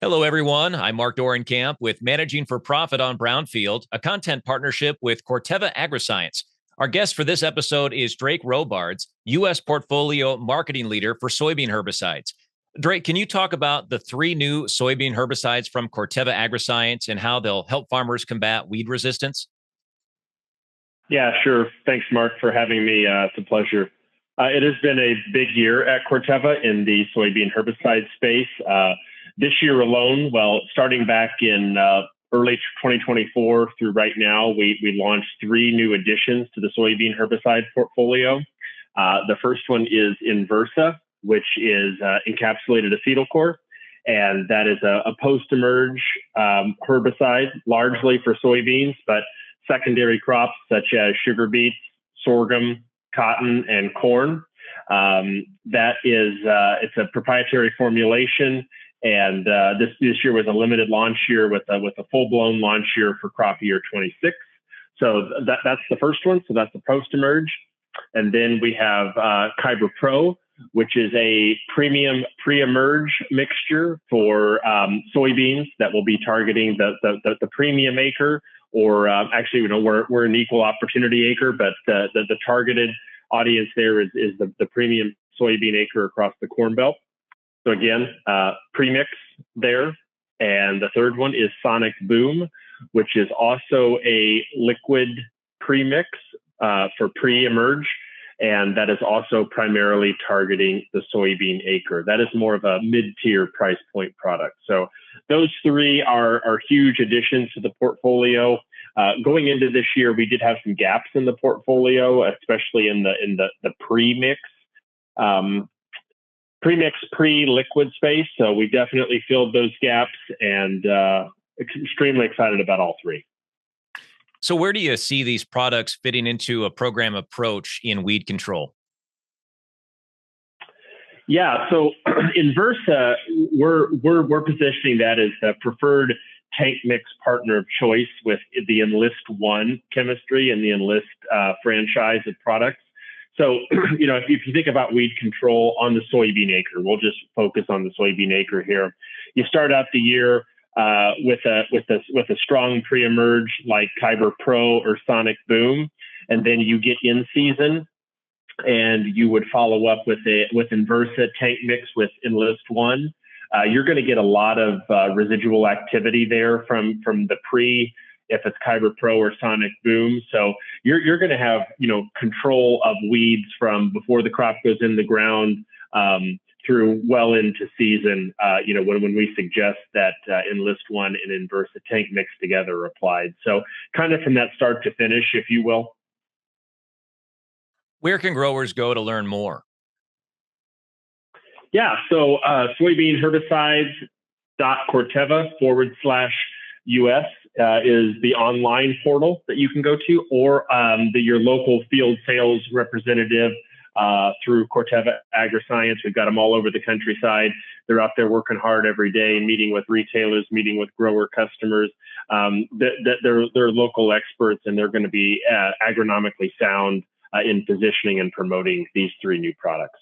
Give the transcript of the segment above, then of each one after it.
Hello, everyone. I'm Mark Dorenkamp with Managing for Profit on Brownfield, a content partnership with Corteva Agriscience. Our guest for this episode is Drake Robards, U.S. Portfolio Marketing Leader for soybean herbicides. Drake, can you talk about the three new soybean herbicides from Corteva Agriscience and how they'll help farmers combat weed resistance? Yeah, sure. Thanks, Mark, for having me. It's a pleasure. It has been a big year at Corteva in the soybean herbicide space. This year alone, starting back in early 2024 through right now, we launched three new additions to the soybean herbicide portfolio. The first one is Enversa, which is encapsulated acetylcore, and that is a post-emerge herbicide, largely for soybeans, but secondary crops such as sugar beets, sorghum, cotton, and corn. It's a proprietary formulation. And this year was a limited launch year with a full-blown launch year for crop year 26. So that's the first one. So that's the post-emerge. And then we have Kyber Pro, which is a premium pre-emerge mixture for soybeans that will be targeting the premium acre, or actually, we're an equal opportunity acre, but the targeted audience there is the premium soybean acre across the Corn Belt. So again, premix there. And the third one is Sonic Boom, which is also a liquid premix for pre-emerge. And that is also primarily targeting the soybean acre. That is more of a mid-tier price point product. So those three are huge additions to the portfolio. Going into this year, we did have some gaps in the portfolio, especially in the premix. Premix pre-liquid space. So we definitely filled those gaps, and extremely excited about all three. So where do you see these products fitting into a program approach in weed control? Yeah, so Enversa, we're positioning that as the preferred tank mix partner of choice with the Enlist One chemistry and the Enlist franchise of products. So, if you think about weed control on the soybean acre, we'll just focus on the soybean acre here. You start out the year with a strong pre-emerge like Kyber Pro or Sonic Boom, and then you get in season, and you would follow up with Enversa tank mix with Enlist One. You're going to get a lot of residual activity there from the pre, if it's Kyber Pro or Sonic Boom. So you're going to have, control of weeds from before the crop goes in the ground through well into season, when we suggest that Enlist One and Enversa tank mix together are applied. So kind of from that start to finish, if you will. Where can growers go to learn more? Yeah, so soybean herbicides.corteva/US is the online portal that you can go to, or your local field sales representative through Corteva Agriscience. We've got them all over the countryside. They're out there working hard every day, meeting with retailers, meeting with grower customers. They're local experts, and they're going to be agronomically sound in positioning and promoting these three new products.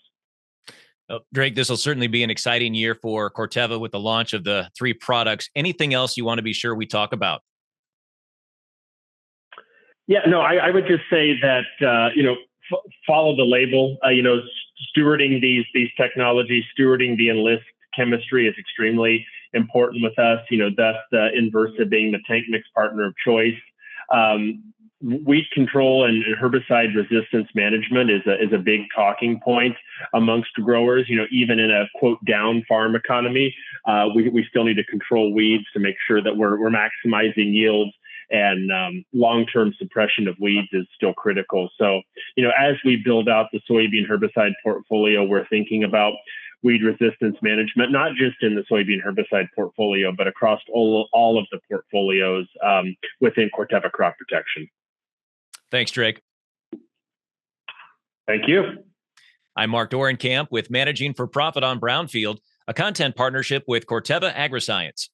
Drake, this will certainly be an exciting year for Corteva with the launch of the three products. Anything else you want to be sure we talk about? Yeah, no, I would just say that, follow the label, stewarding these technologies, stewarding the Enlist chemistry is extremely important with us, thus the Enversa being the tank mix partner of choice. Weed control and herbicide resistance management is a big talking point amongst growers. Even in a quote down farm economy, we still need to control weeds to make sure that we're maximizing yields, and long-term suppression of weeds is still critical. So, as we build out the soybean herbicide portfolio, we're thinking about weed resistance management, not just in the soybean herbicide portfolio, but across all of the portfolios within Corteva Crop Protection. Thanks, Drake. Thank you. I'm Mark Dorenkamp with Managing for Profit on Brownfield, a content partnership with Corteva Agriscience.